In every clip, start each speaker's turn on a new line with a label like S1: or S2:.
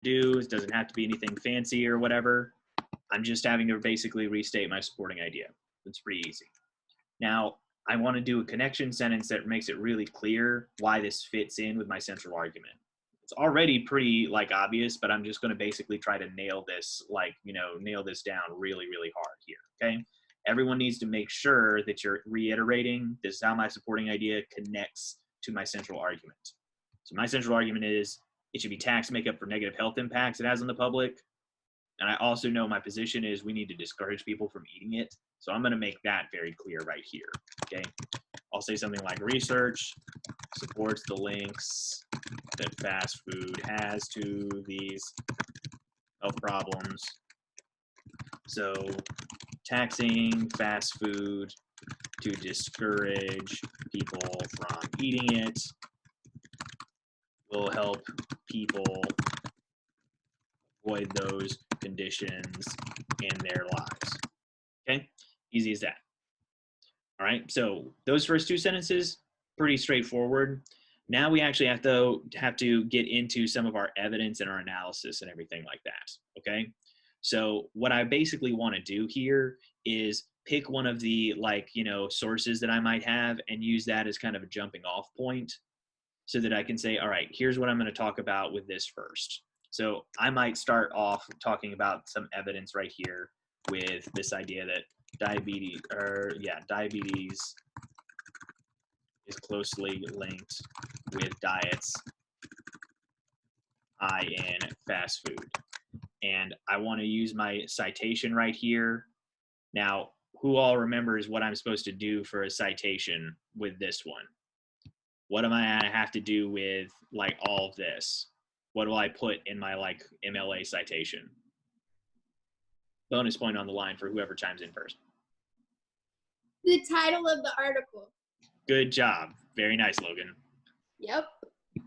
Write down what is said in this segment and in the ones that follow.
S1: do. It doesn't have to be anything fancy or whatever. I'm just having to basically restate my supporting idea. It's pretty easy. Now, I want to do a connection sentence that makes it really clear why this fits in with my central argument. It's already pretty like obvious, but I'm just going to basically try to nail this, like, nail this down really, really hard here, okay? Everyone needs to make sure that you're reiterating this is how my supporting idea connects to my central argument. So my central argument is it should be tax to make up for negative health impacts it has on the public. And I also know my position is we need to discourage people from eating it. So I'm going to make that very clear right here, okay? I'll say something like research supports the links that fast food has to these health problems. So taxing fast food to discourage people from eating it will help people avoid those conditions in their lives. Okay, easy as that. All right, so those first two sentences, pretty straightforward. Now we actually have to get into some of our evidence and our analysis and everything like that, okay? So what I basically want to do here is pick one of the sources that I might have and use that as kind of a jumping off point so that I can say, all right, here's what I'm going to talk about with this first. So I might start off talking about some evidence right here with this idea that diabetes is closely linked with diets high in fast food. And I want to use my citation right here. Now, who all remembers what I'm supposed to do for a citation with this one? What am I going to have to do with like all of this? What do I put in my like MLA citation? Bonus point on the line for whoever chimes in first.
S2: The title of the article.
S1: Good job. Very nice, Logan.
S2: Yep.
S1: All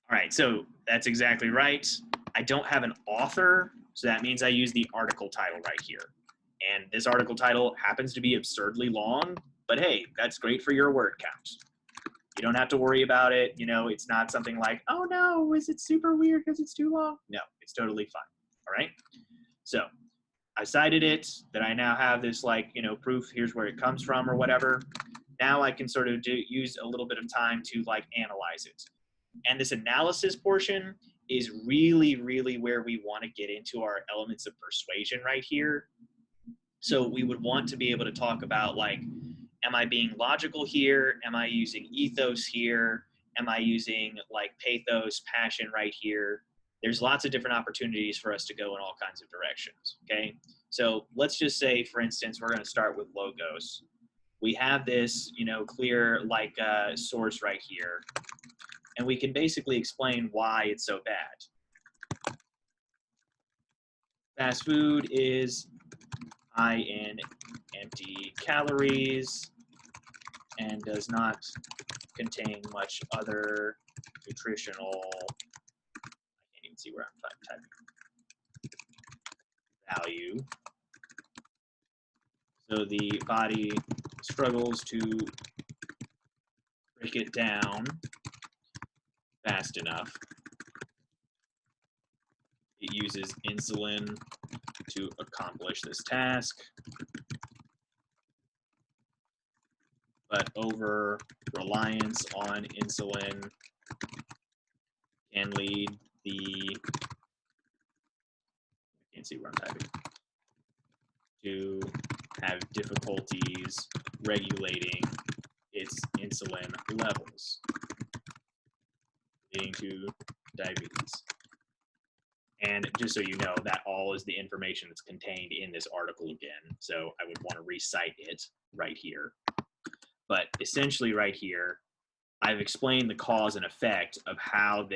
S1: right, so that's exactly right. I don't have an author, so that means I use the article title right here. And this article title happens to be absurdly long, but hey, that's great for your word count. You don't have to worry about it. It's not something like, oh no, is it super weird because it's too long? No, it's totally fine. All right. So I cited it, that I now have this proof, here's where it comes from or whatever. Now I can sort of use a little bit of time to analyze it. And this analysis portion is really, really where we want to get into our elements of persuasion right here. So we would want to be able to talk about am I being logical here? Am I using ethos here? Am I using pathos, passion right here? There's lots of different opportunities for us to go in all kinds of directions, okay? So let's just say, for instance, we're going to start with logos. We have this, clear source right here, and we can basically explain why it's so bad. Fast food is high in empty calories and does not contain much other nutritional, I can't even see where I'm typing, value. So the body struggles to break it down fast enough. It uses insulin to accomplish this task. But over reliance on insulin can lead I can't see where I'm typing, to have difficulties regulating its insulin levels, leading to diabetes. And just so you know, that all is the information that's contained in this article again. So I would want to recite it right here. But essentially right here, I've explained the cause and effect of how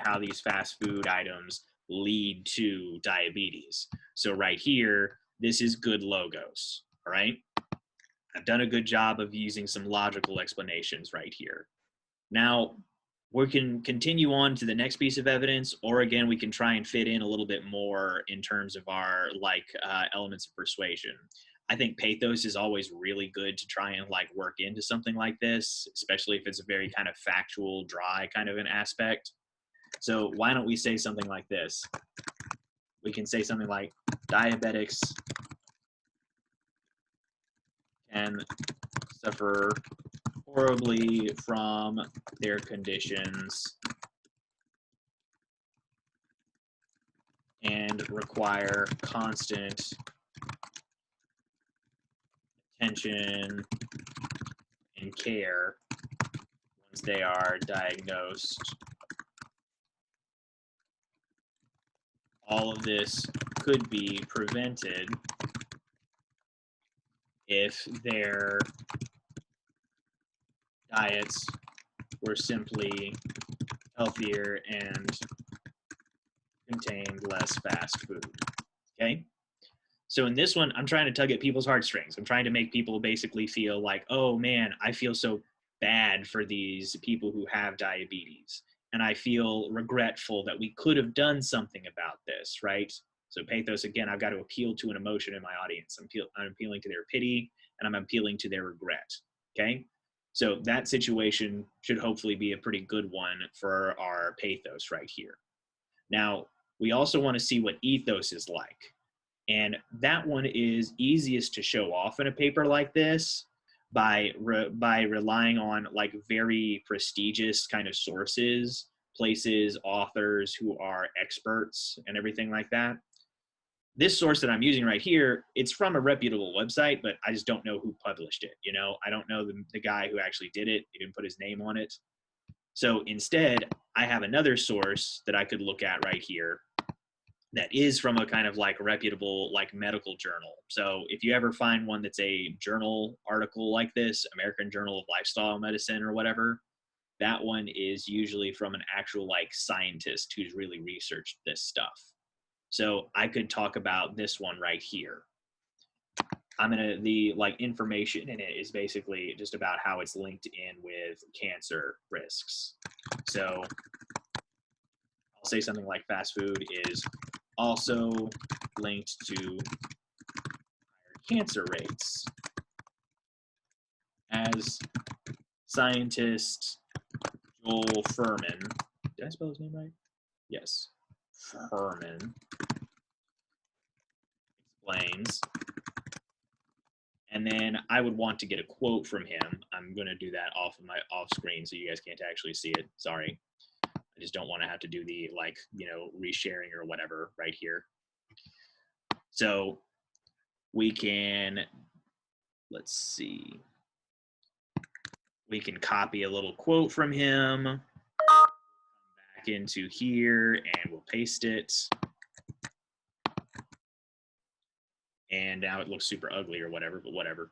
S1: how these fast food items lead to diabetes. So right here, this is good logos, all right? I've done a good job of using some logical explanations right here. Now, we can continue on to the next piece of evidence, or again, we can try and fit in a little bit more in terms of our elements of persuasion. I think pathos is always really good to try and work into something like this, especially if it's a very kind of factual, dry kind of an aspect. So why don't we say something like this? We can say something like diabetics can suffer horribly from their conditions and require constant attention and care once they are diagnosed. All of this could be prevented if their diets were simply healthier and contained less fast food. Okay? So in this one, I'm trying to tug at people's heartstrings. I'm trying to make people basically feel like, oh man, I feel so bad for these people who have diabetes. And I feel regretful that we could have done something about this, right? So pathos, again, I've got to appeal to an emotion in my audience. I'm appealing to their pity and I'm appealing to their regret, okay? So that situation should hopefully be a pretty good one for our pathos right here. Now, we also want to see what ethos is like. And that one is easiest to show off in a paper like this by relying on like very prestigious kind of sources, places, authors who are experts and everything like that. This source that I'm using right here, it's from a reputable website, but I just don't know who published it. You know, I don't know the guy who actually did it. He didn't put his name on it. So instead, I have another source that I could look at right here that is from a kind of like reputable like medical journal. So if you ever find one that's a journal article like this, American Journal of Lifestyle Medicine or whatever, that one is usually from an actual like scientist who's really researched this stuff. So I could talk about this one right here. The like information in it is basically just about how it's linked in with cancer risks. So I'll say something like fast food is also linked to higher cancer rates. As scientist Joel Furman, did I spell his name right? Yes, Furman explains. And then I would want to get a quote from him. I'm going to do that off screen so you guys can't actually see it. Sorry. I just don't want to have to do the like, you know, resharing or whatever right here. So we can, let's see. We can copy a little quote from him, back into here, and we'll paste it. And now it looks super ugly or whatever, but whatever.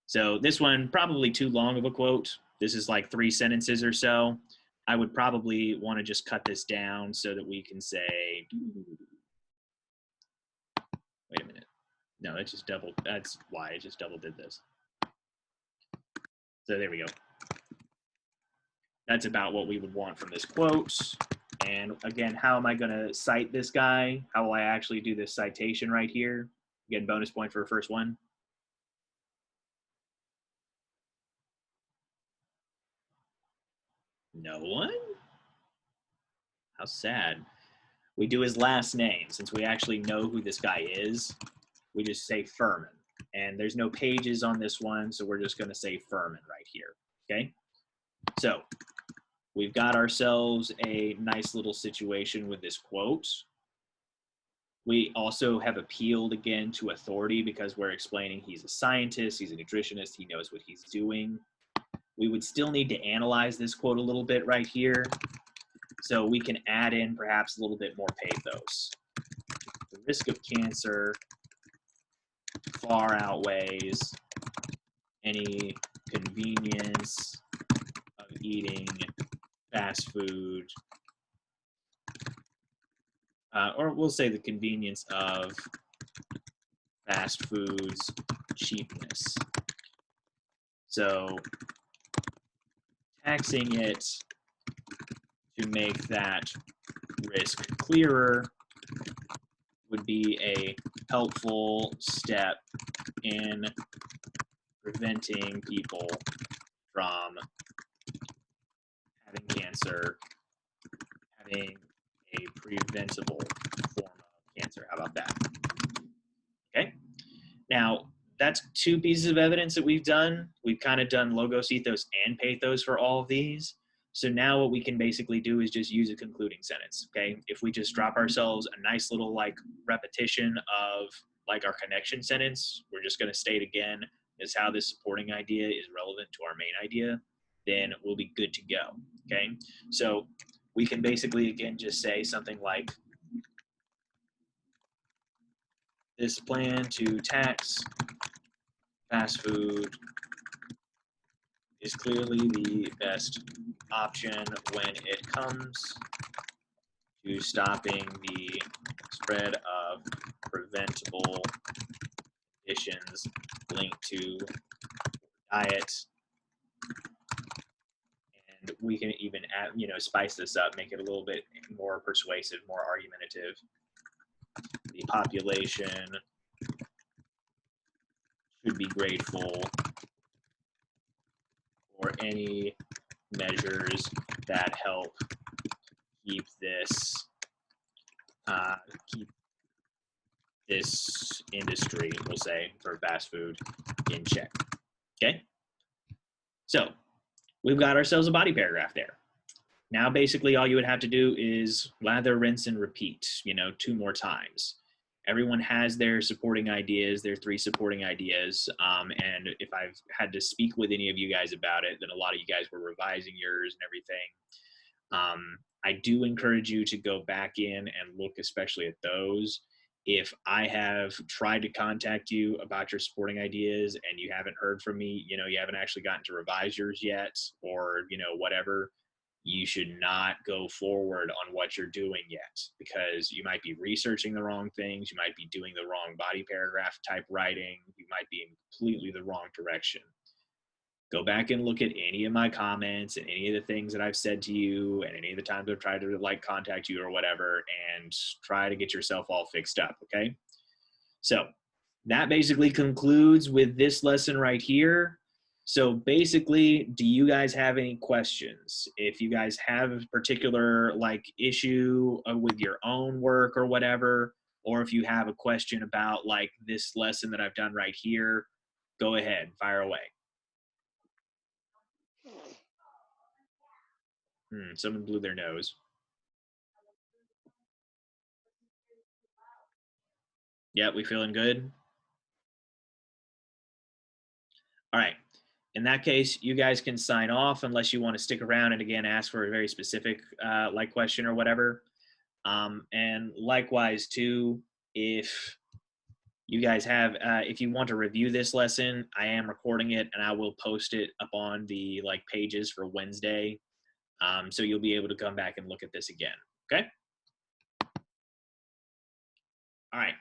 S1: So this one, probably too long of a quote. This is like 3 sentences or so. I would probably want to just cut this down so that we can say, wait a minute. No, that's why I just double did this. So there we go. That's about what we would want from this quote. And again, how am I going to cite this guy? How will I actually do this citation right here? Again, bonus point for the first one. No one? How sad. We do his last name. Since we actually know who this guy is, we just say Furman. And there's no pages on this one, so we're just going to say Furman right here. Okay? So we've got ourselves a nice little situation with this quote. We also have appealed again to authority because we're explaining he's a scientist, he's a nutritionist, he knows what he's doing. We would still need to analyze this quote a little bit right here. So we can add in perhaps a little bit more pathos. The risk of cancer far outweighs any convenience of eating fast food, or we'll say the convenience of fast food's cheapness. So taxing it to make that risk clearer would be a helpful step in preventing people from having cancer having a preventable form of cancer. How about that? Okay. Now, that's 2 pieces of evidence that we've done. We've kind of done logos, ethos, and pathos for all of these. So now what we can basically do is just use a concluding sentence, okay? If we just drop ourselves a nice little like repetition of like our connection sentence, we're just going to state again is how this supporting idea is relevant to our main idea, then we'll be good to go, okay? So we can basically, again, just say something like, this plan to tax fast food is clearly the best option when it comes to stopping the spread of preventable conditions linked to diet. And we can even add, spice this up, make it a little bit more persuasive, more argumentative. The population should be grateful for any measures that help keep this industry, we'll say, for fast food in check. Okay? So we've got ourselves a body paragraph there. Now, basically, all you would have to do is lather, rinse, and repeat, 2 more times. Everyone has their supporting ideas, their 3 supporting ideas. And if I've had to speak with any of you guys about it, then a lot of you guys were revising yours and everything. I do encourage you to go back in and look especially at those. If I have tried to contact you about your supporting ideas and you haven't heard from me, you haven't actually gotten to revise yours yet, or, whatever, you should not go forward on what you're doing yet, because you might be researching the wrong things. You might be doing the wrong body paragraph type writing. You might be in completely the wrong direction. Go back and look at any of my comments and any of the things that I've said to you and any of the times I've tried to contact you or whatever, and try to get yourself all fixed up, okay? So that basically concludes with this lesson right here. So basically, do you guys have any questions? If you guys have a particular issue with your own work or whatever, or if you have a question about this lesson that I've done right here, go ahead, fire away. Someone blew their nose. Yeah, we feeling good? All right. In that case, you guys can sign off unless you want to stick around and again ask for a very specific question or whatever. And likewise too, if you guys have, if you want to review this lesson, I am recording it and I will post it up on the pages for Wednesday. So you'll be able to come back and look at this again. Okay. All right.